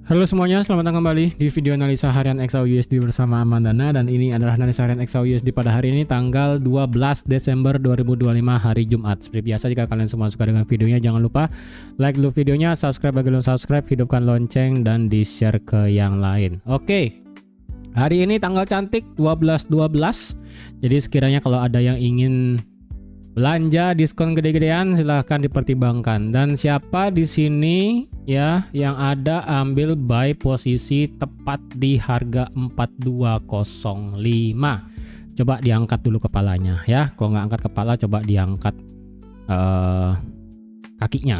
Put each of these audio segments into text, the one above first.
Halo semuanya, selamat datang kembali di video analisa harian XAUUSD bersama Amandana. Dan ini adalah analisa harian XAUUSD pada hari ini tanggal 12 Desember 2025 hari Jumat. Seperti biasa, jika kalian semua suka dengan videonya, jangan lupa like dulu videonya, subscribe bagi belum subscribe, hidupkan lonceng, dan di-share ke yang lain. Oke, hari ini tanggal cantik 12/12. Jadi sekiranya kalau ada yang ingin belanja diskon gede-gedean, silahkan dipertimbangkan. Dan siapa di sini ya yang ada ambil buy posisi tepat di harga 4205? Coba diangkat dulu kepalanya ya. Kalau nggak angkat kepala, coba diangkat kakinya.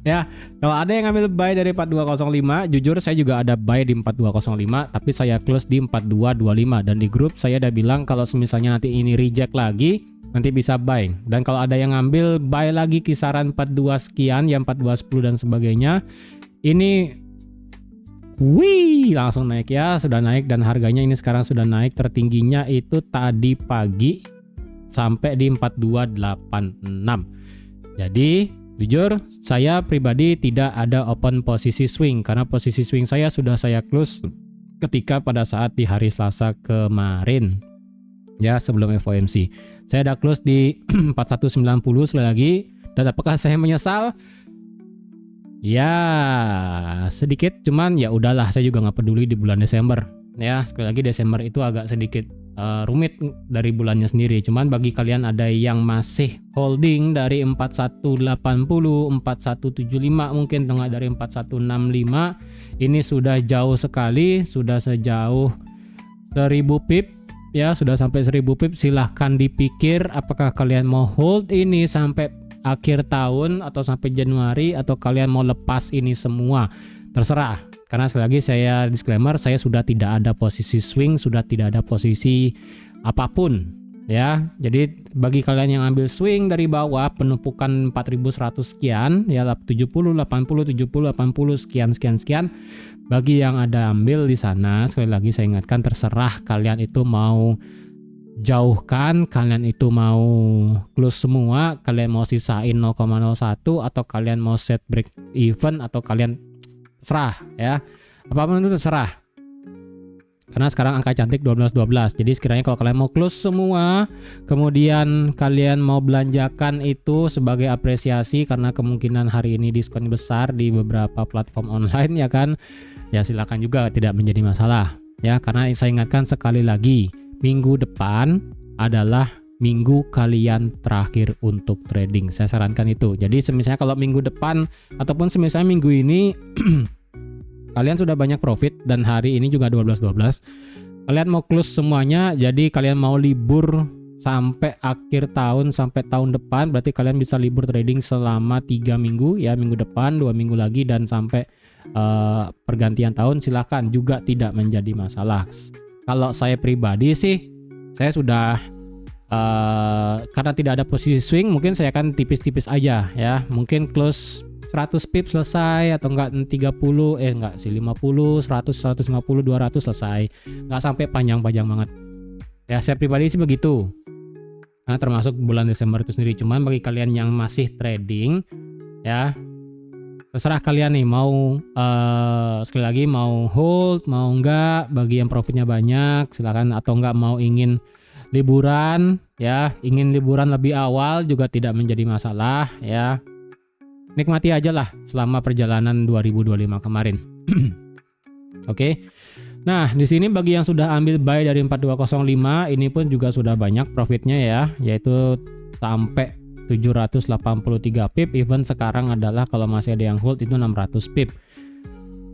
Ya, kalau ada yang ambil buy dari 4205, jujur saya juga ada buy di 4205, tapi saya close di 4225. Dan di grup saya udah bilang kalau misalnya nanti ini reject lagi, nanti bisa buy. Dan kalau ada yang ngambil buy lagi kisaran 42 sekian, ya 4210 dan sebagainya, ini wih, langsung naik ya, sudah naik. Dan harganya ini sekarang sudah naik, tertingginya itu tadi pagi sampai di 4286. Jadi jujur saya pribadi tidak ada open posisi swing, karena posisi swing saya sudah saya close ketika pada saat di hari Selasa kemarin ya, sebelum FOMC. Saya udah close di 4190 sekali lagi. Dan apakah saya menyesal? Ya sedikit, cuman ya udahlah, saya juga nggak peduli di bulan Desember. Ya sekali lagi, Desember itu agak sedikit rumit dari bulannya sendiri. Cuman bagi kalian ada yang masih holding dari 4180, 4175, mungkin tengah dari 4165, ini sudah jauh sekali, sudah sejauh 1000 pip. Ya, sudah sampai 1000 pip. Silahkan dipikir apakah kalian mau hold ini sampai akhir tahun atau sampai Januari, atau kalian mau lepas ini semua. Terserah. Karena sekali lagi saya disclaimer, saya sudah tidak ada posisi swing, sudah tidak ada posisi apapun ya. Jadi bagi kalian yang ambil swing dari bawah penumpukan 4100 sekian ya, 70, 80, 70, 80 sekian sekian. Bagi yang ada ambil di sana, sekali lagi saya ingatkan, terserah kalian itu mau jauhkan, kalian itu mau close semua, kalian mau sisain 0,01, atau kalian mau set break even, atau kalian serah ya. Apapun itu terserah. Karena sekarang angka cantik 12/12. Jadi sekiranya kalau kalian mau close semua, kemudian kalian mau belanjakan itu sebagai apresiasi karena kemungkinan hari ini diskon besar di beberapa platform online ya kan, ya silakan juga, tidak menjadi masalah ya. Karena saya ingatkan sekali lagi, minggu depan adalah minggu kalian terakhir untuk trading. Saya sarankan itu. Jadi misalnya kalau minggu depan ataupun misalnya minggu ini kalian sudah banyak profit dan hari ini juga 12/12, kalian mau close semuanya, jadi kalian mau libur sampai akhir tahun, sampai tahun depan, berarti kalian bisa libur trading selama 3 minggu ya, minggu depan 2 minggu lagi, dan sampai pergantian tahun, silakan, juga tidak menjadi masalah. Kalau saya pribadi sih, saya sudah karena tidak ada posisi swing, mungkin saya akan tipis-tipis aja ya, mungkin close 100 pip selesai, atau enggak 30, enggak sih, 50, 100, 150, 200 selesai. Enggak sampai panjang-panjang banget. Ya, saya pribadi sih begitu. Karena termasuk bulan Desember itu sendiri. Cuman bagi kalian yang masih trading ya, terserah kalian nih mau sekali lagi mau hold, mau enggak. Bagi yang profitnya banyak silakan, atau enggak mau ingin liburan ya, ingin liburan lebih awal juga tidak menjadi masalah ya. Nikmati aja lah selama perjalanan 2025 kemarin. Oke. Nah, di sini bagi yang sudah ambil buy dari 4205, ini pun juga sudah banyak profitnya ya, yaitu sampai 783 pip. Even sekarang adalah kalau masih ada yang hold itu 600 pip.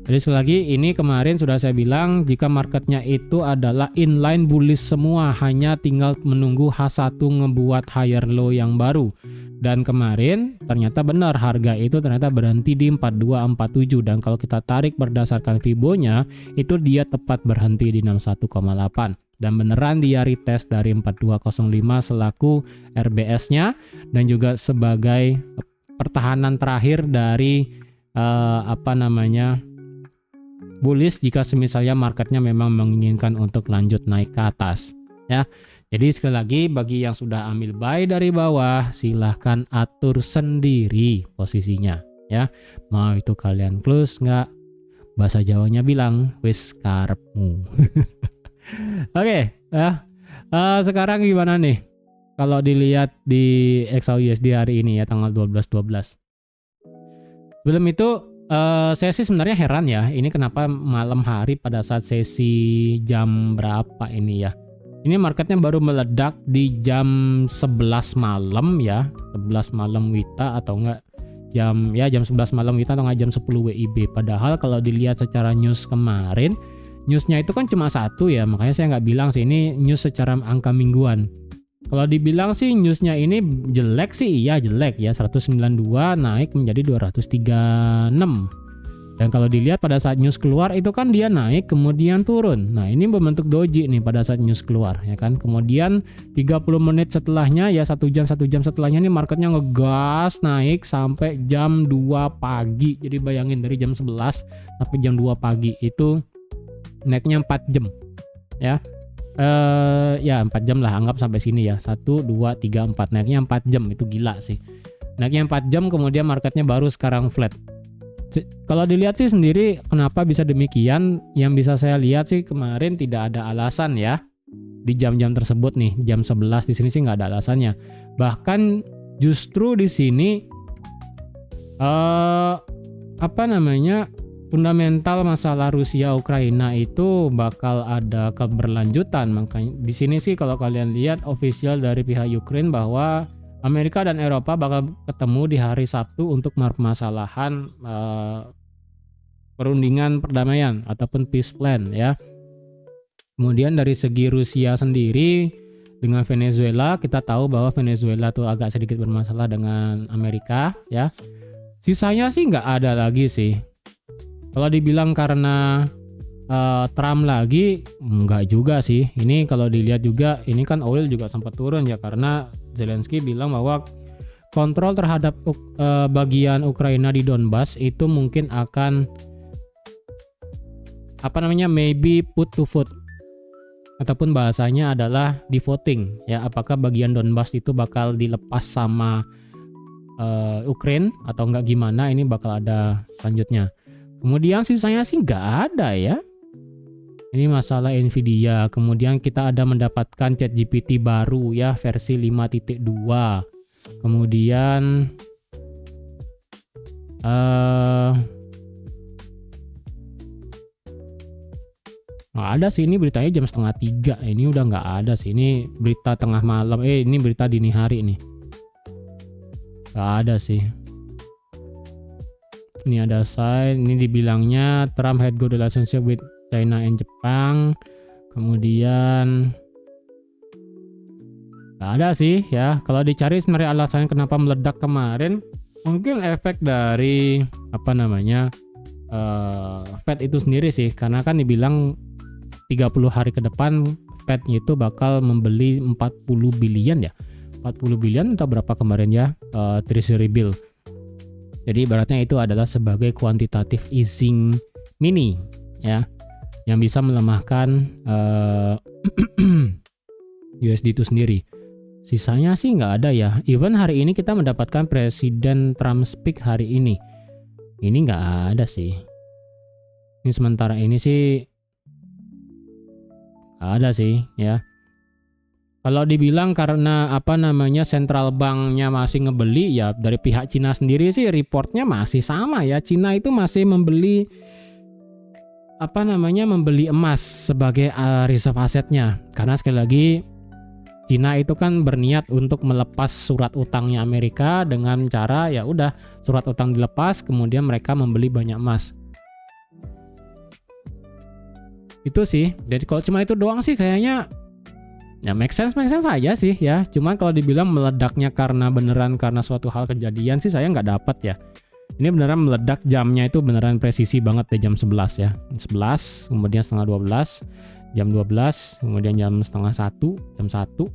Jadi sekali lagi, ini kemarin sudah saya bilang, jika marketnya itu adalah inline bullish semua, hanya tinggal menunggu H1 ngebuat higher low yang baru. Dan kemarin ternyata benar, harga itu ternyata berhenti di 4247, dan kalau kita tarik berdasarkan Fibonya itu dia tepat berhenti di 61,8, dan beneran dia retest dari 4205 selaku RBS-nya dan juga sebagai pertahanan terakhir dari bullish jika semisalnya marketnya memang menginginkan untuk lanjut naik ke atas ya. Jadi sekali lagi, bagi yang sudah ambil buy dari bawah, silahkan atur sendiri posisinya ya. Mau itu kalian close nggak, bahasa Jawanya bilang wis karepmu. Oke, sekarang gimana nih kalau dilihat di XAUUSD hari ini ya tanggal 12/12. Sebelum itu saya sih sebenarnya heran ya, ini kenapa malam hari pada saat sesi jam berapa ini ya. Ini marketnya baru meledak di jam 11 malam ya, 11 malam WITA atau enggak jam 11 malam WITA atau enggak jam 10 WIB. Padahal kalau dilihat secara news kemarin, newsnya itu kan cuma satu ya, makanya saya nggak bilang sih ini news secara angka mingguan. Kalau dibilang sih newsnya ini jelek sih, iya jelek ya, 192 naik menjadi 236. Dan kalau dilihat pada saat news keluar itu kan dia naik kemudian turun. Nah ini membentuk doji nih pada saat news keluar ya kan. Kemudian 30 menit setelahnya ya 1 jam setelahnya nih marketnya ngegas naik sampai jam 2 pagi. Jadi bayangin dari jam 11 sampai jam 2 pagi itu naiknya 4 jam ya. Ya 4 jam lah anggap sampai sini ya. 1, 2, 3, 4 naiknya 4 jam itu gila sih. Naiknya 4 jam kemudian marketnya baru sekarang flat. Kalau dilihat sih sendiri kenapa bisa demikian, yang bisa saya lihat sih kemarin tidak ada alasan ya di jam-jam tersebut nih, jam 11 di sini sih nggak ada alasannya. Bahkan justru di sini fundamental masalah Rusia Ukraina itu bakal ada keberlanjutan. Makanya di sini sih kalau kalian lihat official dari pihak Ukraine bahwa Amerika dan Eropa bakal ketemu di hari Sabtu untuk permasalahan perundingan perdamaian ataupun peace plan ya. Kemudian dari segi Rusia sendiri dengan Venezuela, kita tahu bahwa Venezuela tuh agak sedikit bermasalah dengan Amerika ya. Sisanya sih nggak ada lagi sih. Kalau dibilang karena Trump lagi, enggak juga sih. Ini kalau dilihat juga, ini kan oil juga sempat turun ya karena Zelensky bilang bahwa kontrol terhadap bagian Ukraina di Donbas itu mungkin akan maybe put to vote ataupun bahasanya adalah di voting ya, apakah bagian Donbas itu bakal dilepas sama Ukraine atau enggak gimana, ini bakal ada selanjutnya. Kemudian sisanya sih nggak ada ya. Ini masalah Nvidia. Kemudian kita ada mendapatkan ChatGPT baru ya versi 5.2. Kemudian nggak ada sih, ini beritanya jam 2:30. Ini udah nggak ada sih. Ini berita tengah malam. Ini berita dini hari nih. Nggak ada sih. Ini ada sign, ini dibilangnya Trump had good relationship with China and Jepang. Kemudian nggak ada sih ya. Kalau dicari sebenarnya alasannya kenapa meledak kemarin, mungkin efek dari Fed itu sendiri sih. Karena kan dibilang 30 hari ke depan Fed itu bakal membeli 40 billion ya. 40 billion atau berapa kemarin ya Treasury bill. Jadi ibaratnya itu adalah sebagai quantitative easing mini ya, yang bisa melemahkan USD itu sendiri. Sisanya sih nggak ada ya. Even hari ini kita mendapatkan Presiden Trump speak hari ini. Ini nggak ada sih. Ini sementara ini sih nggak ada sih ya. Kalau dibilang karena central banknya masih ngebeli ya, dari pihak Cina sendiri sih reportnya masih sama ya. Cina itu masih membeli membeli emas sebagai reserve asetnya. Karena sekali lagi Cina itu kan berniat untuk melepas surat utangnya Amerika dengan cara ya udah surat utang dilepas kemudian mereka membeli banyak emas. Itu sih. Jadi kalau cuma itu doang sih kayaknya ya make sense aja sih ya. Cuman kalau dibilang meledaknya karena suatu hal kejadian sih saya nggak dapat ya. Ini beneran meledak, jamnya itu beneran presisi banget di jam 11 ya. 11, kemudian setengah 12, jam 12, kemudian jam setengah 1, jam 1,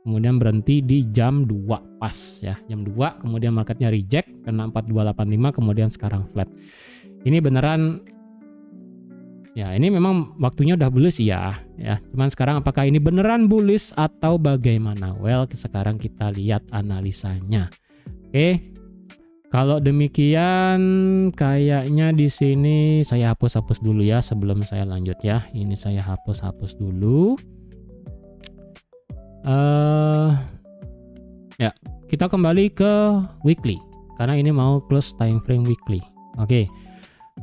kemudian berhenti di jam 2 pas ya. Jam 2 kemudian marketnya reject kena 4285 kemudian sekarang flat. Ini beneran ya, ini memang waktunya udah bullish ya. Cuman sekarang apakah ini beneran bullish atau bagaimana? Well, sekarang kita lihat analisanya. Oke. Kalau demikian kayaknya di sini saya hapus-hapus dulu ya sebelum saya lanjut ya. Ini saya hapus-hapus dulu. Ya, kita kembali ke weekly karena ini mau close time frame weekly. Oke.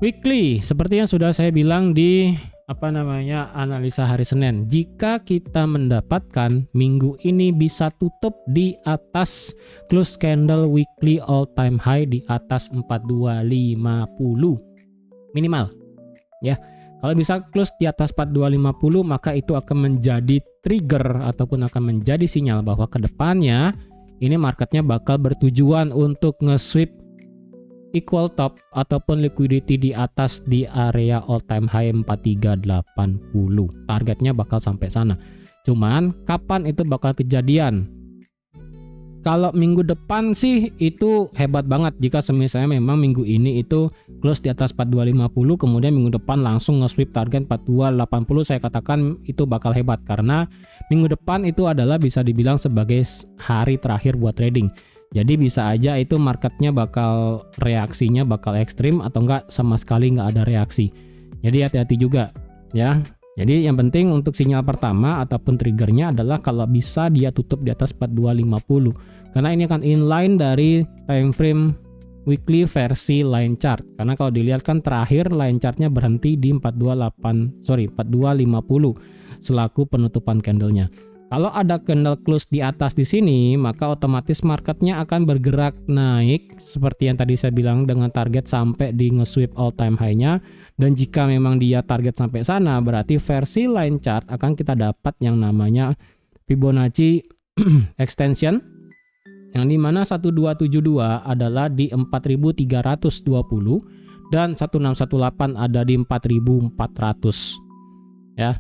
Weekly seperti yang sudah saya bilang di analisa hari Senin. Jika kita mendapatkan minggu ini bisa tutup di atas close candle weekly all time high di atas 4250 minimal ya. Kalau bisa close di atas 4250 maka itu akan menjadi trigger ataupun akan menjadi sinyal bahwa kedepannya ini marketnya bakal bertujuan untuk nge-sweep equal top ataupun liquidity di atas di area all time high 4380. Targetnya bakal sampai sana. Cuman kapan itu bakal kejadian? Kalau minggu depan sih itu hebat banget jika misalnya memang minggu ini itu close di atas 4250 kemudian minggu depan langsung nge-sweep target 4280, saya katakan itu bakal hebat karena minggu depan itu adalah bisa dibilang sebagai hari terakhir buat trading. Jadi bisa aja itu marketnya bakal reaksinya bakal ekstrim atau enggak sama sekali nggak ada reaksi. Jadi hati-hati juga ya. Jadi yang penting untuk sinyal pertama ataupun triggernya adalah kalau bisa dia tutup di atas 4250. Karena ini akan inline dari time frame weekly versi line chart. Karena kalau dilihat kan terakhir line chartnya berhenti di 4250 selaku penutupan candlenya. Kalau ada candle close di atas di sini, maka otomatis marketnya akan bergerak naik seperti yang tadi saya bilang dengan target sampai di nge-sweep all time high-nya. Dan jika memang dia target sampai sana, berarti versi line chart akan kita dapat yang namanya Fibonacci extension, yang dimana 1272 adalah di 4320 dan 1618 ada di 4400 ya.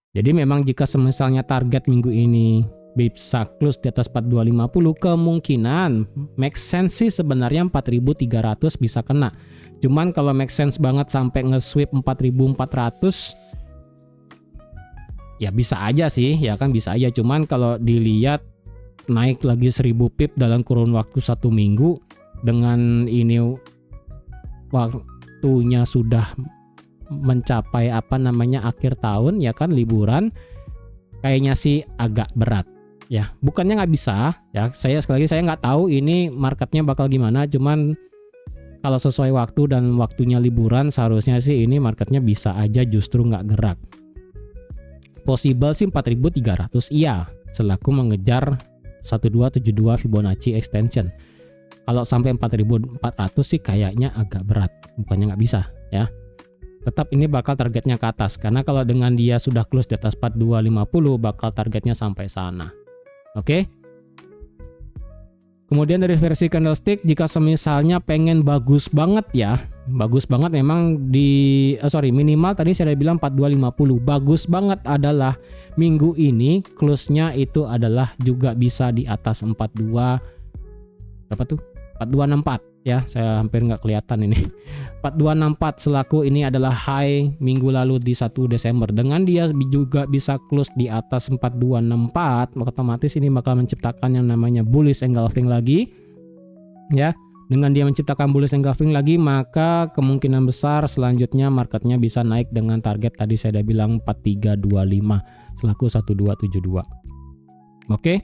Jadi memang jika misalnya target minggu ini bisa close di atas 4250, kemungkinan make sense sih sebenarnya 4300 bisa kena. Cuman kalau make sense banget sampai nge-sweep 4400 ya bisa aja sih, ya kan bisa aja. Cuman kalau dilihat naik lagi 1000 pip dalam kurun waktu 1 minggu dengan ini waktunya sudah mencapai akhir tahun ya kan, liburan, kayaknya sih agak berat ya. Bukannya nggak bisa ya, saya sekali lagi saya nggak tahu ini marketnya bakal gimana, cuman kalau sesuai waktu dan waktunya liburan seharusnya sih ini marketnya bisa aja justru nggak gerak. Possible sih 4300 iya selaku mengejar 1272 Fibonacci extension. Kalau sampai 4400 sih kayaknya agak berat, bukannya nggak bisa ya. Tetap ini bakal targetnya ke atas karena kalau dengan dia sudah close di atas 4250 bakal targetnya sampai sana. Oke. Kemudian dari versi candlestick, jika semisalnya pengen bagus banget ya, bagus banget memang di minimal tadi saya udah bilang 4250. Bagus banget adalah minggu ini close-nya itu adalah juga bisa di atas 4264 ya, saya hampir nggak kelihatan ini. 4264 selaku ini adalah high minggu lalu di 1 Desember. Dengan dia juga bisa close di atas 4264, maka otomatis ini bakal menciptakan yang namanya bullish engulfing lagi ya. Dengan dia menciptakan bullish engulfing lagi, maka kemungkinan besar selanjutnya marketnya bisa naik dengan target tadi saya udah bilang 4325 selaku 1272. Oke,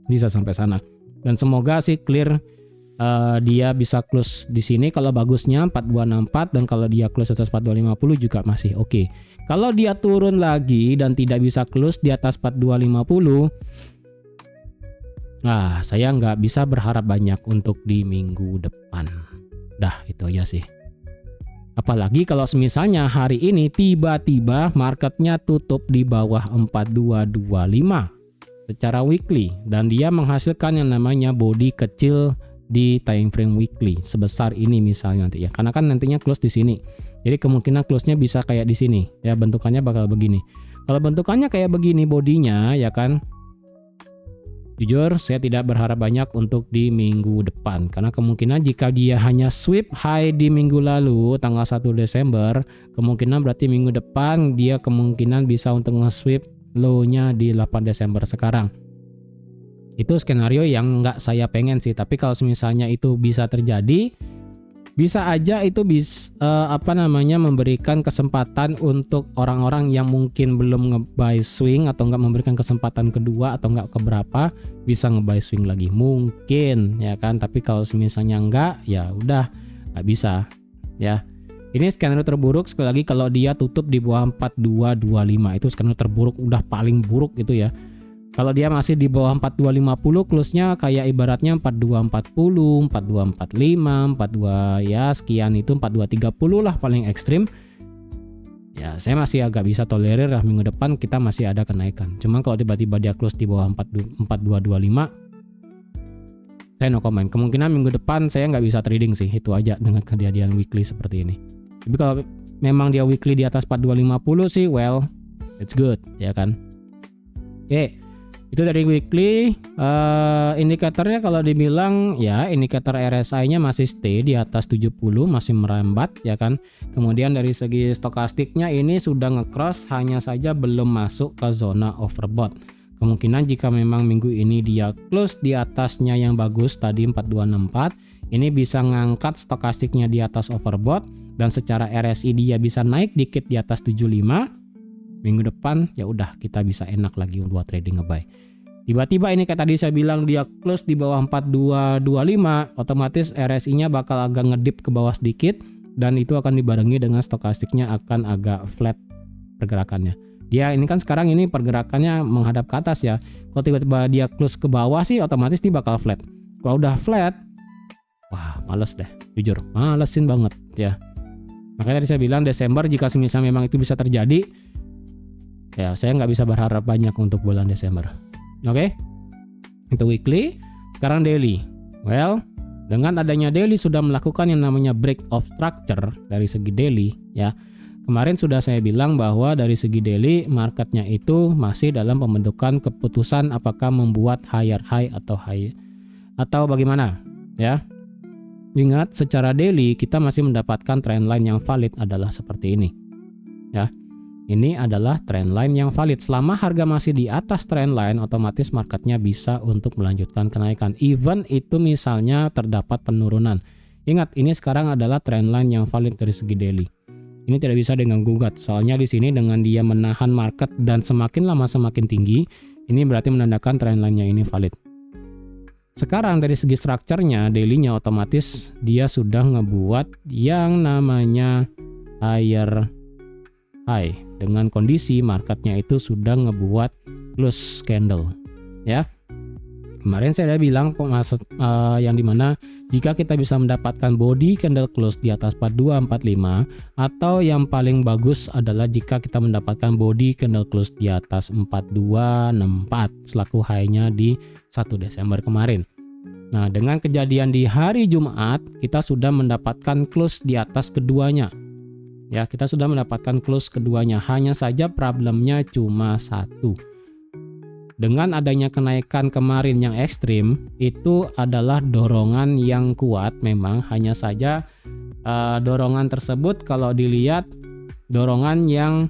bisa sampai sana dan semoga sih clear. Dia bisa close di sini kalau bagusnya 4264, dan kalau dia close atas 4250 juga masih oke. Kalau dia turun lagi dan tidak bisa close di atas 4250, saya nggak bisa berharap banyak untuk di minggu depan. Dah itu aja sih. Apalagi kalau misalnya hari ini tiba-tiba marketnya tutup di bawah 4225 secara weekly dan dia menghasilkan yang namanya body kecil di time frame weekly sebesar ini misalnya nanti ya, karena kan nantinya close di sini, jadi kemungkinan close-nya bisa kayak di sini ya, bentukannya bakal begini. Kalau bentukannya kayak begini bodinya ya kan, jujur saya tidak berharap banyak untuk di minggu depan karena kemungkinan jika dia hanya sweep high di minggu lalu tanggal 1 Desember, kemungkinan berarti minggu depan dia kemungkinan bisa untuk nge-sweep low-nya di 8 Desember sekarang. Itu skenario yang nggak saya pengen sih, tapi kalau misalnya itu bisa terjadi, bisa aja itu memberikan kesempatan untuk orang-orang yang mungkin belum nge-buy swing atau nggak memberikan kesempatan kedua atau nggak keberapa bisa nge-buy swing lagi mungkin ya kan. Tapi kalau misalnya nggak, ya udah nggak bisa ya. Ini skenario terburuk sekali lagi kalau dia tutup di bawah 4225, itu skenario terburuk, udah paling buruk itu ya. Kalau dia masih di bawah 4250, close-nya kayak ibaratnya 4240, 4245, 42 ya sekian, itu 4230 lah paling ekstrim. Ya saya masih agak bisa tolerir lah, minggu depan kita masih ada kenaikan. Cuma kalau tiba-tiba dia close di bawah 4225, saya no comment. Kemungkinan minggu depan saya nggak bisa trading sih, itu aja dengan kejadian weekly seperti ini. Tapi kalau memang dia weekly di atas 4250 sih, well, it's good ya kan. Oke. Itu dari weekly. Indikatornya kalau dibilang ya indikator RSI-nya masih stay di atas 70, masih merambat ya kan. Kemudian dari segi stokastiknya ini sudah nge-cross, hanya saja belum masuk ke zona overbought. Kemungkinan jika memang minggu ini dia close di atasnya yang bagus tadi 4264, ini bisa ngangkat stokastiknya di atas overbought, dan secara RSI dia bisa naik dikit di atas 75. Minggu depan ya udah kita bisa enak lagi buat trading nge-buy. Tiba-tiba ini kayak tadi saya bilang dia close di bawah 4225, otomatis RSI-nya bakal agak ngedip ke bawah sedikit, dan itu akan dibarengi dengan stokastiknya akan agak flat pergerakannya. Dia ini kan sekarang ini pergerakannya menghadap ke atas ya. Kalau tiba-tiba dia close ke bawah sih otomatis dia bakal flat. Kalau udah flat, wah males deh, jujur malesin banget ya. Makanya tadi saya bilang Desember jika misalnya memang itu bisa terjadi, ya saya nggak bisa berharap banyak untuk bulan Desember. Oke, itu weekly. Sekarang daily. Well, dengan adanya daily sudah melakukan yang namanya break of structure dari segi daily ya. Kemarin sudah saya bilang bahwa dari segi daily marketnya itu masih dalam pembentukan keputusan apakah membuat higher high atau bagaimana ya. Ingat secara daily kita masih mendapatkan trendline yang valid adalah seperti ini ya. Ini adalah trendline yang valid. Selama harga masih di atas trendline, otomatis marketnya bisa untuk melanjutkan kenaikan. Even itu misalnya terdapat penurunan. Ingat, ini sekarang adalah trendline yang valid dari segi daily. Ini tidak bisa dengan gugat. Soalnya di sini dengan dia menahan market dan semakin lama semakin tinggi, ini berarti menandakan trendline-nya ini valid. Sekarang dari segi strukturnya, daily-nya otomatis dia sudah ngebuat yang namanya higher high. Dengan kondisi marketnya itu sudah ngebuat close candle ya. Kemarin saya udah bilang yang dimana jika kita bisa mendapatkan body candle close di atas 4245, atau yang paling bagus adalah jika kita mendapatkan body candle close di atas 4264 selaku high-nya di 1 Desember kemarin. Nah, dengan kejadian di hari Jumat kita sudah mendapatkan close di atas keduanya. Ya, kita sudah mendapatkan close keduanya, hanya saja problemnya cuma satu. Dengan adanya kenaikan kemarin yang ekstrim, itu adalah dorongan yang kuat memang, hanya saja dorongan tersebut kalau dilihat dorongan yang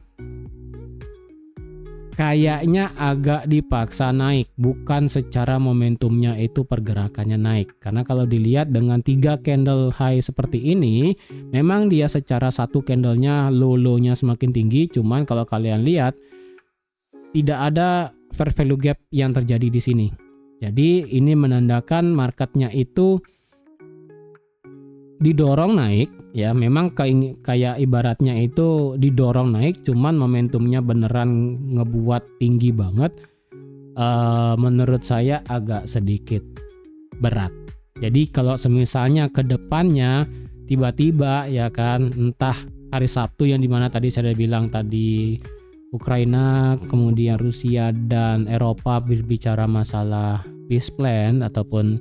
kayaknya agak dipaksa naik, bukan secara momentumnya itu pergerakannya naik. Karena kalau dilihat dengan 3 candle high seperti ini, memang dia secara satu candlenya low-nya semakin tinggi, cuman kalau kalian lihat tidak ada fair value gap yang terjadi di sini. Jadi ini menandakan marketnya itu didorong naik ya, memang kayak ibaratnya itu didorong naik, cuman momentumnya beneran ngebuat tinggi banget. Menurut saya agak sedikit berat. Jadi kalau semisalnya ke depannya tiba-tiba ya kan, entah hari Sabtu yang dimana tadi saya udah bilang tadi Ukraina kemudian Rusia dan Eropa berbicara masalah peace plan ataupun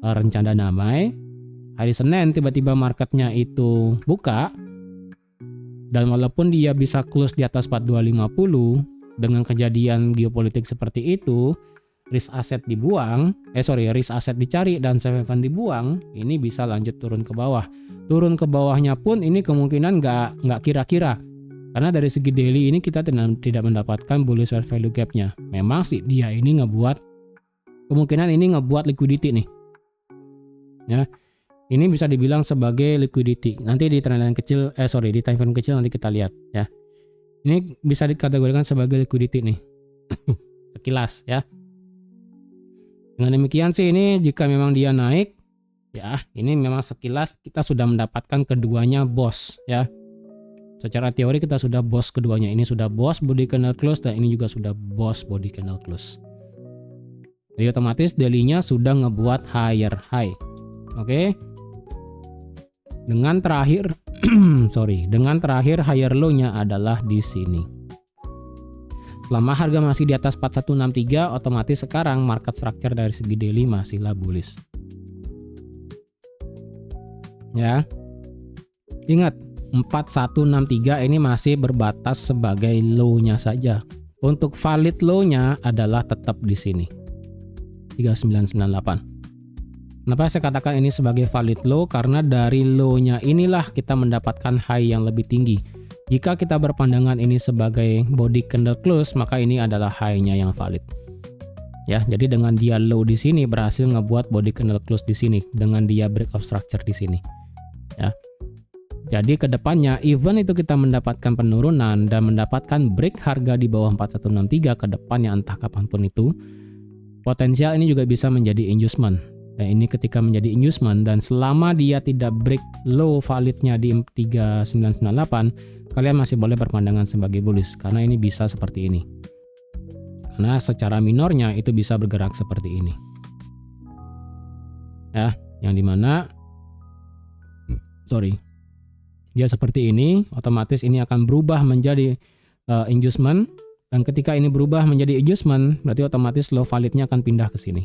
rencana damai. Hari Senin tiba-tiba marketnya itu buka, dan walaupun dia bisa close di atas 4250 dengan kejadian geopolitik seperti itu, risk asset dicari dan safe haven dibuang, ini bisa lanjut turun ke bawah. Turun ke bawahnya pun ini kemungkinan nggak kira-kira, karena dari segi daily ini kita tidak mendapatkan bullish fair value gap-nya. Memang sih dia ini ngebuat kemungkinan ini ngebuat liquidity nih. Ya. Ini bisa dibilang sebagai liquidity. Nanti di trendline kecil, di time frame kecil nanti kita lihat ya. Ini bisa dikategorikan sebagai liquidity nih. Sekilas ya. Dengan demikian sih ini jika memang dia naik ya, ini memang sekilas kita sudah mendapatkan keduanya boss ya. Secara teori kita sudah boss keduanya. Ini sudah boss body candle close dan ini juga sudah boss body candle close. Jadi otomatis daily-nya sudah ngebuat higher high. Oke. Dengan terakhir dengan terakhir higher low-nya adalah di sini. Selama harga masih di atas 4163, otomatis sekarang market structure dari segi daily masihlah bullish. Ya. Ingat, 4163 ini masih berbatas sebagai low-nya saja. Untuk valid low-nya adalah tetap di sini. 3998. Kenapa saya katakan ini sebagai valid low? Karena dari low-nya inilah kita mendapatkan high yang lebih tinggi. Jika kita berpandangan ini sebagai body candle close, maka ini adalah high-nya yang valid. Ya, jadi dengan dia low di sini berhasil ngebuat body candle close di sini dengan dia break of structure di sini. Ya. Jadi kedepannya even itu kita mendapatkan penurunan dan mendapatkan break harga di bawah 4163 ke depannya entah kapanpun itu, potensial ini juga bisa menjadi inducement. Dan ini ketika menjadi inducement dan selama dia tidak break low validnya di 3998, kalian masih boleh berpandangan sebagai bullish karena ini bisa seperti ini. Karena secara minornya itu bisa bergerak seperti ini. Ya, yang dimana dia seperti ini, otomatis ini akan berubah menjadi inducement dan ketika ini berubah menjadi inducement, berarti otomatis low validnya akan pindah ke sini.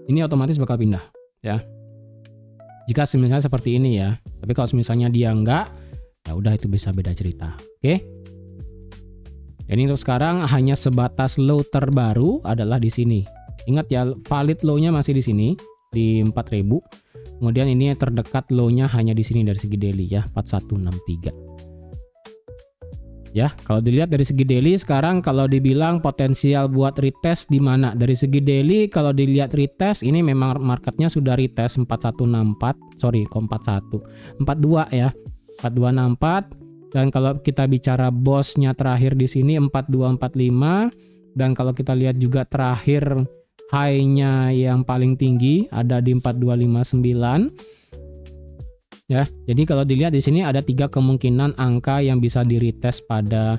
Ini otomatis bakal pindah ya. Jika misalnya seperti ini ya. Tapi kalau misalnya dia enggak, ya udah itu bisa beda cerita. Oke. Jadi untuk sekarang hanya sebatas low terbaru adalah di sini. Ingat ya, valid low-nya masih di sini di 4000. Kemudian ini terdekat low-nya hanya di sini dari segi daily ya, 4163. Ya, kalau dilihat dari segi daily sekarang kalau dibilang potensial buat retest di mana? Dari segi daily kalau dilihat retest ini memang marketnya sudah retest 42 ya. 4264 dan kalau kita bicara bossnya terakhir di sini 4245 dan kalau kita lihat juga terakhir high-nya yang paling tinggi ada di 4259. Ya, jadi kalau dilihat di sini ada 3 kemungkinan angka yang bisa di-retest pada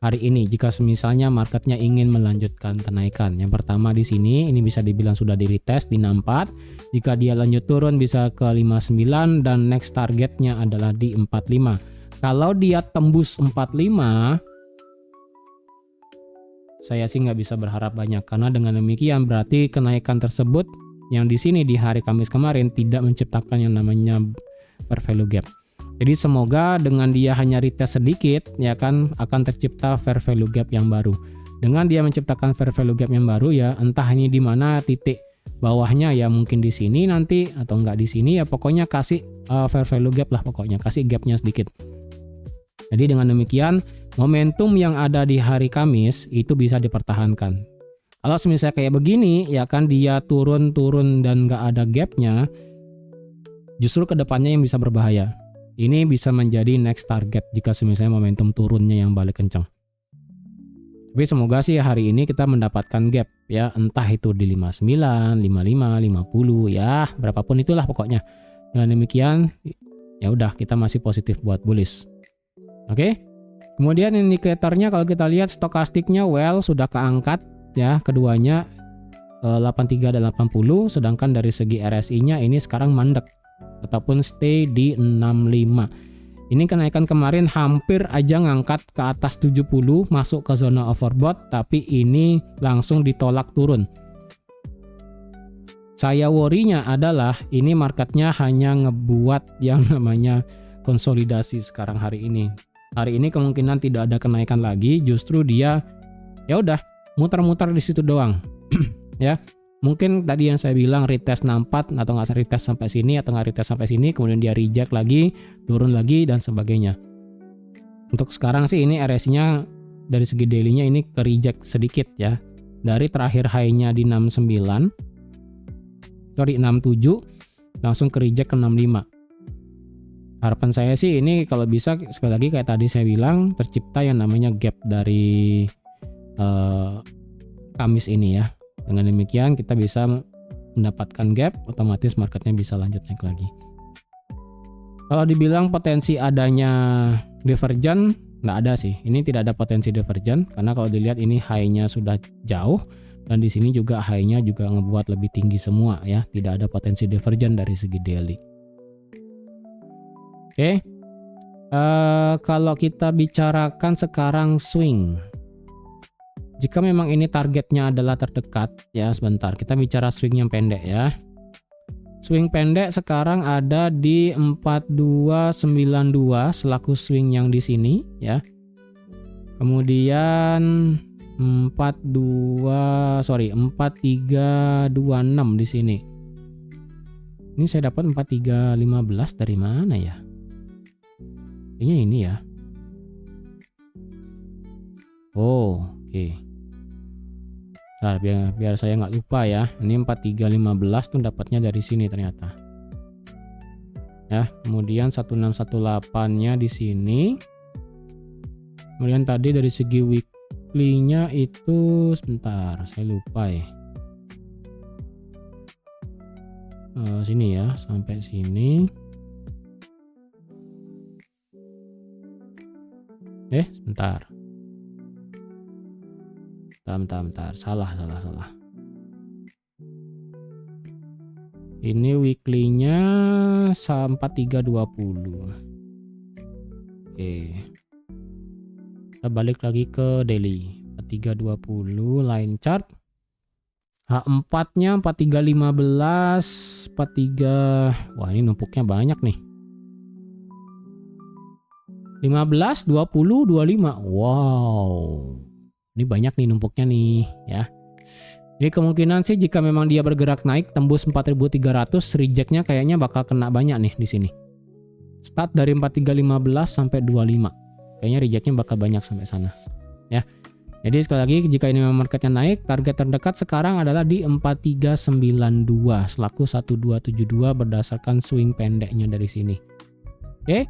hari ini jika misalnya marketnya ingin melanjutkan kenaikan. Yang pertama di sini ini bisa dibilang sudah di-retest di 64. Jika dia lanjut turun bisa ke 59 dan next targetnya adalah di 45. Kalau dia tembus 45, saya sih nggak bisa berharap banyak karena dengan demikian berarti kenaikan tersebut yang di sini di hari Kamis kemarin tidak menciptakan yang namanya fair value gap. Jadi semoga dengan dia hanya retest sedikit ya kan akan tercipta fair value gap yang baru. Dengan dia menciptakan fair value gap yang baru ya entah ini di mana titik bawahnya ya mungkin di sini nanti atau enggak di sini ya pokoknya kasih fair value gap lah pokoknya kasih gapnya sedikit. Jadi dengan demikian momentum yang ada di hari Kamis itu bisa dipertahankan. Kalau misalnya kayak begini ya kan dia turun dan nggak ada gapnya, justru kedepannya yang bisa berbahaya. Ini bisa menjadi next target jika misalnya momentum turunnya yang balik kencang. Tapi semoga sih hari ini kita mendapatkan gap ya, entah itu di 59, 55, 50 ya, berapapun itulah pokoknya. Dengan demikian ya udah kita masih positif buat bullish. Oke. Kemudian indikatornya kalau kita lihat stokastiknya sudah keangkat ya keduanya 83 dan 80, sedangkan dari segi RSI-nya ini sekarang mandek ataupun stay di 65. Ini kenaikan kemarin hampir aja ngangkat ke atas 70 masuk ke zona overbought, tapi ini langsung ditolak turun. Saya worry-nya adalah ini marketnya hanya ngebuat yang namanya konsolidasi sekarang hari ini. Hari ini kemungkinan tidak ada kenaikan lagi, justru dia ya udah muter-muter di situ doang. Ya. Mungkin tadi yang saya bilang retest 64 atau nggak retest sampai sini atau nggak retest sampai sini, kemudian dia reject lagi, turun lagi dan sebagainya. Untuk sekarang sih ini RSI-nya dari segi daily-nya ini ke reject sedikit ya. dari terakhir high-nya di 67 langsung ke reject ke 65. Harapan saya sih ini kalau bisa sekali lagi kayak tadi saya bilang tercipta yang namanya gap dari Kamis ini ya. Dengan demikian kita bisa mendapatkan gap, otomatis marketnya bisa lanjut naik lagi. Kalau dibilang potensi adanya divergen, nggak ada sih. Ini tidak ada potensi divergen karena kalau dilihat ini high-nya sudah jauh dan di sini juga high-nya juga ngebuat lebih tinggi semua ya. Tidak ada potensi divergen dari segi daily. Oke. Kalau kita bicarakan sekarang swing. Jika memang ini targetnya adalah terdekat ya, sebentar kita bicara swing yang pendek ya. Swing pendek sekarang ada di 4292 selaku swing yang di sini ya. Kemudian 4326 di sini. Ini saya dapat 4315 dari mana ya? Kayaknya ini ya. Oh, oke. Nah, biar saya nggak lupa ya. Ini 4315 tuh dapatnya dari sini ternyata. Ya, kemudian 1618-nya di sini. Kemudian tadi dari segi weekly-nya itu sebentar, saya lupa ya. Sini ya, sampai sini. Sebentar. Bentar. Salah. Ini weekly-nya 4320. Oke. Kita balik lagi ke daily. 4320 line chart. H4-nya 4315, 43. Wah, ini numpuknya banyak nih. 15, 20, 25. Wow. Ini banyak nih numpuknya nih ya. Jadi kemungkinan sih jika memang dia bergerak naik tembus 4300, rejectnya kayaknya bakal kena banyak nih di sini. Start dari 4315 sampai 25. Kayaknya rejectnya bakal banyak sampai sana. Ya. Jadi sekali lagi jika ini memang marketnya naik, target terdekat sekarang adalah di 4392 selaku 1272 berdasarkan swing pendeknya dari sini. Oke.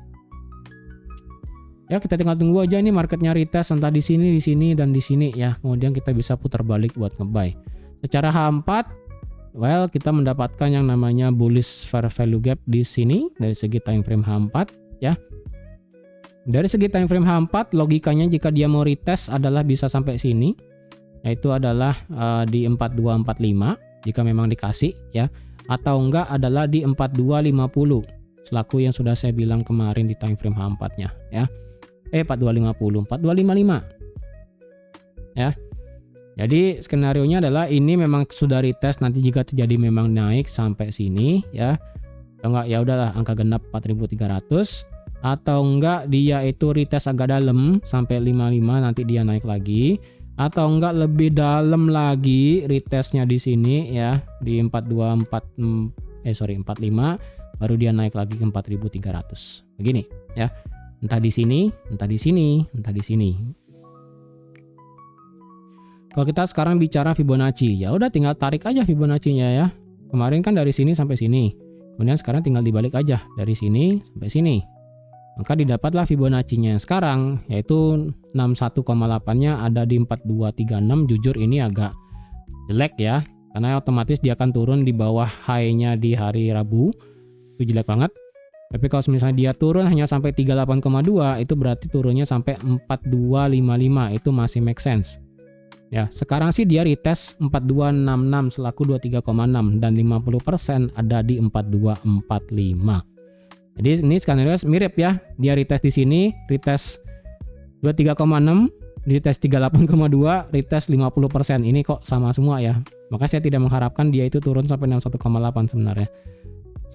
Ya, kita tinggal tunggu aja nih marketnya retest entah di sini dan di sini ya. Kemudian kita bisa putar balik buat nge-buy. Secara H4, well kita mendapatkan yang namanya bullish fair value gap di sini dari segi time frame H4 ya. Dari segi time frame H4 logikanya jika dia mau retest adalah bisa sampai sini. Yaitu adalah di 4245 jika memang dikasih ya. Atau enggak adalah di 4250 selaku yang sudah saya bilang kemarin di time frame H4-nya ya. 4250, 4255. Ya. Jadi skenarionya adalah ini memang sudah retest, nanti jika terjadi memang naik sampai sini ya. Atau enggak ya udahlah angka genap 4300 atau enggak dia itu retest agak dalam sampai 55 nanti dia naik lagi atau enggak lebih dalam lagi retestnya di sini ya di 45 baru dia naik lagi ke 4300. Begini ya. Entah di sini, entah di sini, entah di sini. Kalau kita sekarang bicara Fibonacci, ya udah tinggal tarik aja Fibonacci-nya ya. Kemarin kan dari sini sampai sini. Kemudian sekarang tinggal dibalik aja dari sini sampai sini. Maka didapatlah Fibonacci-nya sekarang yaitu 61,8-nya ada di 4236. Jujur ini agak jelek ya. Karena otomatis dia akan turun di bawah high-nya di hari Rabu. Itu jelek banget. Tapi kalau misalnya dia turun hanya sampai 38,2 itu berarti turunnya sampai 4255 itu masih make sense. Ya, sekarang sih dia retest 4266 selaku 23,6 dan 50% ada di 4245. Jadi ini skenario mirip ya. Dia retest di sini, retest 23,6, retest 38,2, retest 50%. Ini kok sama semua ya. Maka saya tidak mengharapkan dia itu turun sampai 61,8 sebenarnya.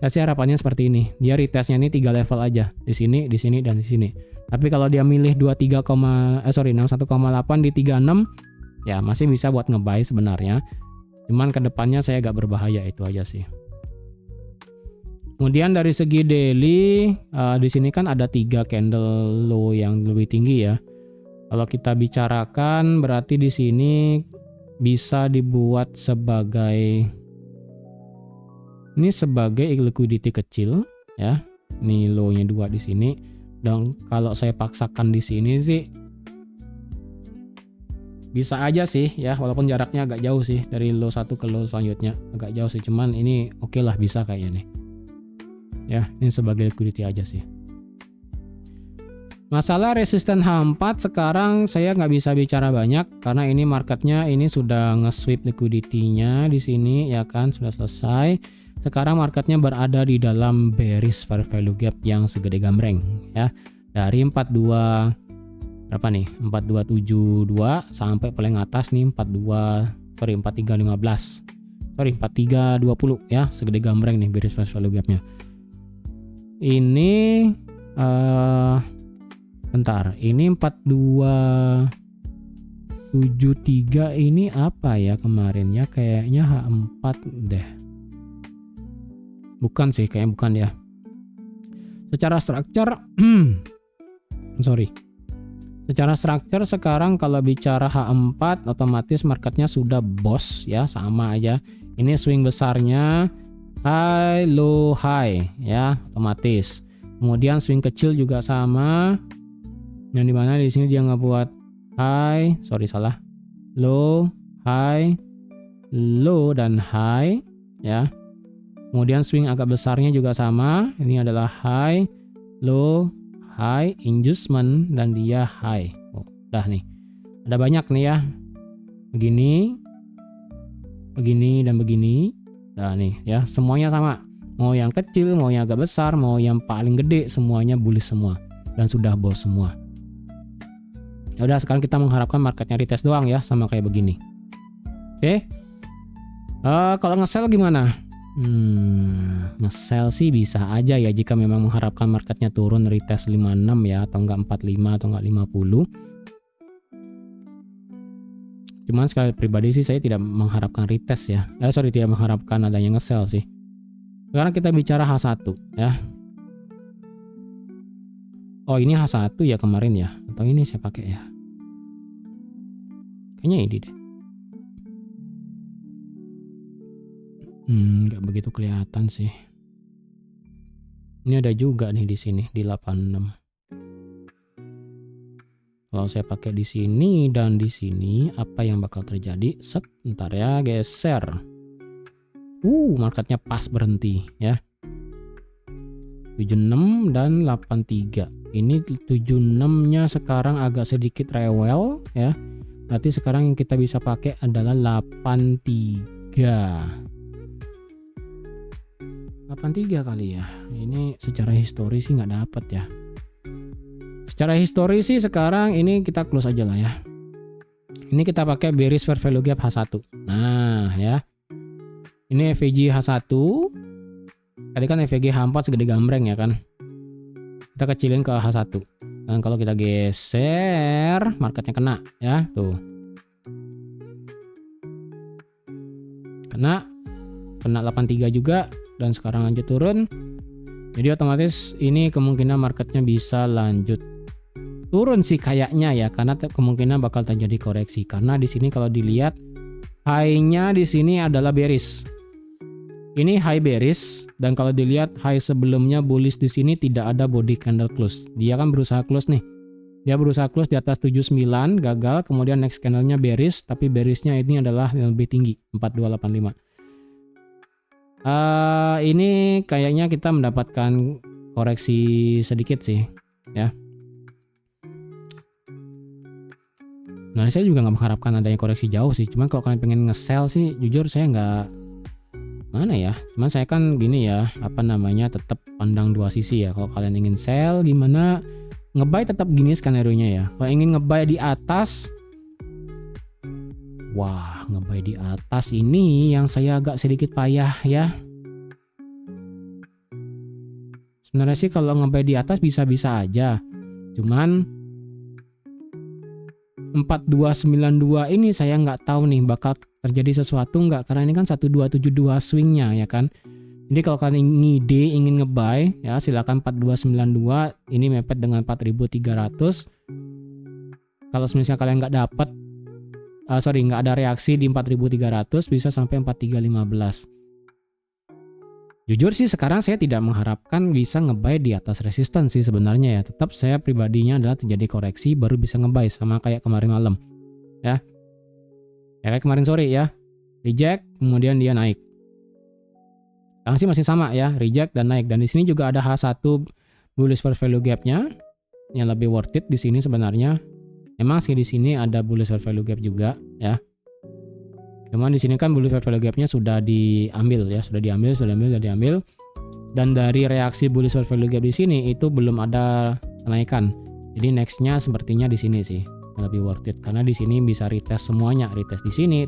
Saya sih harapannya seperti ini. Dia retestnya ini 3 level aja. Di sini, dan di sini. Tapi kalau dia milih 61,8 di 36 ya masih bisa buat nge-buy sebenarnya. Cuman kedepannya saya agak berbahaya itu aja sih. Kemudian dari segi daily di sini kan ada 3 candle low yang lebih tinggi ya. Kalau kita bicarakan berarti di sini bisa dibuat sebagai liquidity kecil ya. Ini low-nya 2 di sini. Dan kalau saya paksakan di sini sih bisa aja sih ya, walaupun jaraknya agak jauh sih dari low 1 ke low selanjutnya, agak jauh sih, cuman ini oke lah, bisa kayaknya nih. Ya, ini sebagai liquidity aja sih. Masalah resisten H4 sekarang saya nggak bisa bicara banyak karena ini marketnya ini sudah nge-sweep liquidity-nya di sini ya kan, sudah selesai. Sekarang marketnya berada di dalam bearish fair value gap yang segede gambreng ya. Dari 42 berapa nih? 4272 sampai paling atas nih 4315. 4320 ya, segede gambreng nih bearish fair value gap-nya. Ini bentar, ini 4273 ini apa ya kemarin ya? Kayaknya H4 deh. Bukan sih, kayaknya bukan ya. Secara structure Secara structure sekarang kalau bicara H4 otomatis marketnya sudah boss ya, sama aja. Ini swing besarnya high low high ya, otomatis. Kemudian swing kecil juga sama. Yang dimana di sini dia ngebuat high, low, high, low dan high ya. Kemudian swing agak besarnya juga sama. Ini adalah high, low, high, inducement dan dia high. Oh, udah nih. Ada banyak nih ya. Begini dan begini. Nah nih ya, semuanya sama. Mau yang kecil, mau yang agak besar, mau yang paling gede, semuanya bullish semua dan sudah boss semua. Ya udah, sekarang kita mengharapkan marketnya retest doang ya, sama kayak begini. Oke. Kalau nge-sell gimana? Nge-sell sih bisa aja ya jika memang mengharapkan marketnya turun retest 56 ya, atau enggak 45 atau enggak 50. Cuman sekali pribadi sih saya tidak mengharapkan retest ya. Tidak mengharapkan adanya nge-sell sih. Sekarang kita bicara H1 ya. Oh, ini H1 ya kemarin ya, atau ini saya pakai ya? Kayaknya ini deh. Nggak begitu kelihatan sih. Ini ada juga nih di sini di 86. Kalau saya pakai di sini dan di sini, apa yang bakal terjadi? Set, ntar ya, geser. Marketnya pas berhenti ya. 76 dan 83. Ini 76-nya sekarang agak sedikit rewel ya. Berarti sekarang yang kita bisa pakai adalah 83. 83 kali ya. Ini secara histori sih nggak dapat ya. Secara histori sih sekarang ini kita close aja lah ya. Ini kita pakai bearish fair value gap H1. Nah ya. Ini EVG H1. Tadi kan EVG H4 segede gambreng ya kan. Kita kecilin ke H1. Dan kalau kita geser, marketnya kena ya, tuh. Kena 83 juga dan sekarang lanjut turun. Jadi otomatis ini kemungkinan marketnya bisa lanjut turun sih kayaknya ya, karena kemungkinan bakal terjadi koreksi. Karena di sini kalau dilihat high-nya di sini adalah bearish. Ini high bearish dan kalau dilihat high sebelumnya bullish di sini tidak ada body candle close. Dia kan berusaha close nih. Dia berusaha close di atas 79, gagal. Kemudian next candlenya bearish, tapi bearishnya ini adalah yang lebih tinggi, 4285. Ini kayaknya kita mendapatkan koreksi sedikit sih, ya. Nah, saya juga nggak mengharapkan adanya koreksi jauh sih. Cuman kalau kalian pengen nge-sell sih, jujur saya nggak mana ya. Cuman saya kan gini ya, tetap pandang dua sisi ya. Kalau kalian ingin sell gimana, nge-buy tetap gini skenario-nya ya. Kalau ingin nge-buy di atas, wah, nge-buy di atas ini yang saya agak sedikit payah ya. Sebenarnya sih kalau nge-buy di atas bisa-bisa aja. Cuman 4292 ini saya nggak tahu nih bakal terjadi sesuatu nggak, karena ini kan 1272 swingnya ya kan. Jadi kalau kalian ngide ingin nge-buy ya silakan 4292, ini mepet dengan 4300. Kalau misalnya kalian nggak dapat nggak ada reaksi di 4.300, bisa sampai 4.315. Jujur sih sekarang saya tidak mengharapkan bisa nge-buy di atas resisten sih sebenarnya ya. Tetap saya pribadinya adalah terjadi koreksi baru bisa nge-buy, sama kayak kemarin malam. Ya. Ya kayak kemarin sore ya. Reject kemudian dia naik. Sekarang sih masih sama ya, reject dan naik. Dan di sini juga ada H1 bullish fair value gap-nya yang lebih worth it di sini sebenarnya. Emang sih di sini ada bullish fair value gap juga ya. Cuman di sini kan bullish fair value gap-nya sudah diambil ya, sudah diambil. Dan dari reaksi bullish fair value gap di sini itu belum ada kenaikan. Jadi next-nya sepertinya di sini sih lebih worth it karena di sini bisa retest semuanya, retest di sini,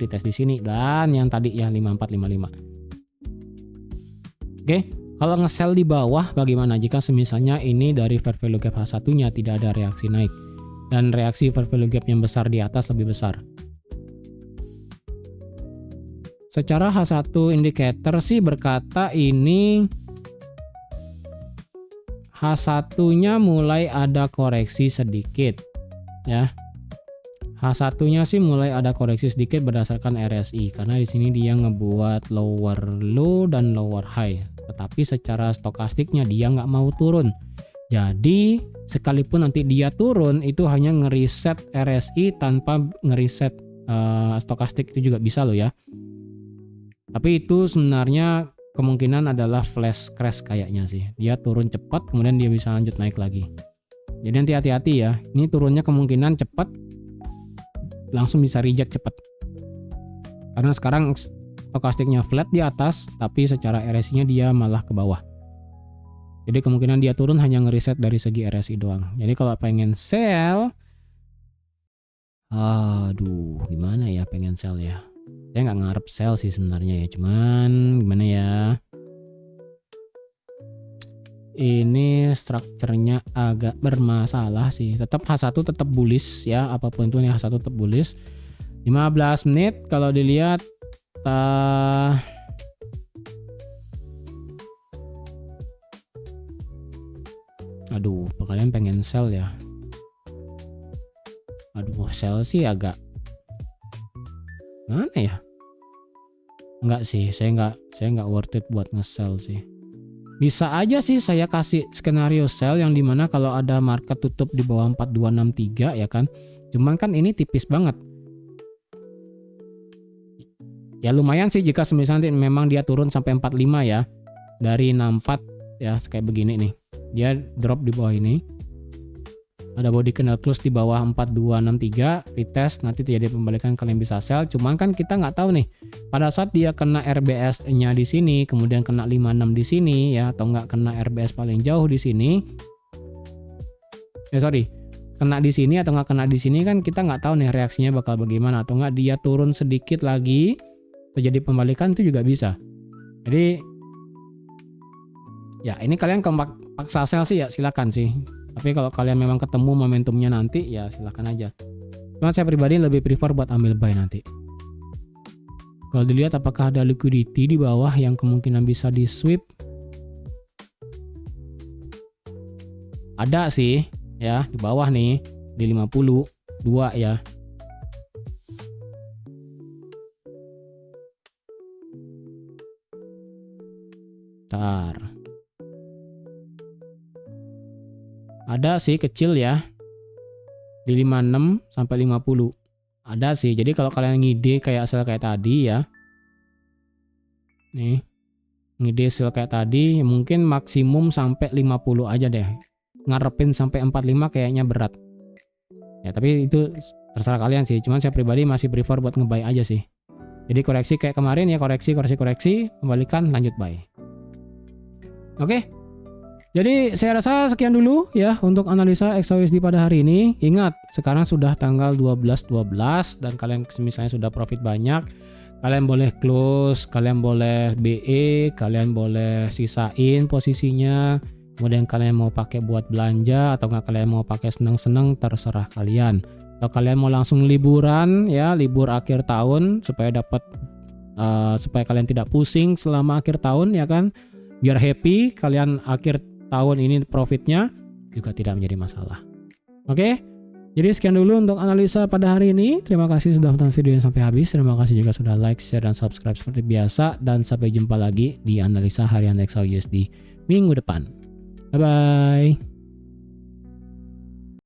dan yang tadi ya 5455. Oke, kalau nge-sell di bawah bagaimana jika semisalnya ini dari fair value gap H1-nya tidak ada reaksi naik dan reaksi fair value gap yang besar di atas lebih besar? Secara H1 indicator sih berkata ini H1-nya mulai ada koreksi sedikit ya. H1-nya sih mulai ada koreksi sedikit berdasarkan RSI karena di sini dia ngebuat lower low dan lower high. Tetapi secara stokastiknya dia nggak mau turun. Jadi sekalipun nanti dia turun itu hanya ngeriset RSI tanpa ngeriset stokastik itu juga bisa loh ya. Tapi itu sebenarnya kemungkinan adalah flash crash kayaknya sih. Dia turun cepat kemudian dia bisa lanjut naik lagi. Jadi nanti hati-hati ya. Ini turunnya kemungkinan cepat langsung bisa reject cepat. Karena sekarang stokastiknya flat di atas tapi secara RSI-nya dia malah ke bawah. Jadi kemungkinan dia turun hanya ngeriset dari segi RSI doang. Jadi kalau pengen sell, aduh gimana ya pengen sell ya. Saya nggak ngarep sell sih sebenarnya ya, cuman gimana ya, ini strukturnya agak bermasalah sih. Tetap H1 tetap bullish ya, apapun itu nih H1 tetap bullish. 15 menit kalau dilihat aduh kalian pengen sell ya, aduh sell sih agak mana ya. Enggak sih, saya nggak worth it buat nge-sell sih. Bisa aja sih saya kasih skenario sell yang dimana kalau ada market tutup di bawah 4263 ya kan. Cuman kan ini tipis banget. Ya lumayan sih jika misalnya memang dia turun sampai 45 ya. Dari 64 ya kayak begini nih. Dia drop di bawah ini. Ada body candle close di bawah 4263, retest, nanti terjadi pembalikan kalian bisa sell. Cuman kan kita nggak tahu nih, pada saat dia kena RBS-nya di sini, kemudian kena 56 di sini ya, atau nggak kena RBS paling jauh di sini. Kena di sini atau nggak kena di sini kan kita nggak tahu nih reaksinya bakal bagaimana, atau nggak dia turun sedikit lagi, terjadi pembalikan itu juga bisa. Jadi ya ini kalian paksa sell sih ya silakan sih. Tapi kalau kalian memang ketemu momentumnya nanti ya silahkan aja. Cuma saya pribadi lebih prefer buat ambil buy nanti. Kalau dilihat apakah ada liquidity di bawah yang kemungkinan bisa di sweep. Ada sih ya di bawah nih di 52 ya. Bentar. Ada sih kecil ya. Di 56 sampai 50. Ada sih. Jadi kalau kalian ngide kayak sell kayak tadi ya. Nih. Ngide sell kayak tadi mungkin maksimum sampai 50 aja deh. Ngarepin sampai 45 kayaknya berat. Ya tapi itu terserah kalian sih. Cuman saya pribadi masih prefer buat nge-buy aja sih. Jadi koreksi kayak kemarin ya, koreksi, kembalikan lanjut buy. Oke. Jadi saya rasa sekian dulu ya untuk analisa XAUSD pada hari ini. Ingat, sekarang sudah tanggal 12/12 dan kalian misalnya sudah profit banyak, kalian boleh close, kalian boleh BE, kalian boleh sisain posisinya. Kemudian kalian mau pakai buat belanja atau nggak kalian mau pakai seneng-seneng, terserah kalian. Atau kalian mau langsung liburan ya, libur akhir tahun supaya supaya kalian tidak pusing selama akhir tahun ya kan. Biar happy kalian akhir tahun ini profitnya juga tidak menjadi masalah. Oke, Jadi sekian dulu untuk analisa pada hari ini. Terima kasih sudah menonton videonya sampai habis. Terima kasih juga sudah like, share, dan subscribe seperti biasa. Dan sampai jumpa lagi di analisa harian XAUUSD minggu depan. Bye-bye.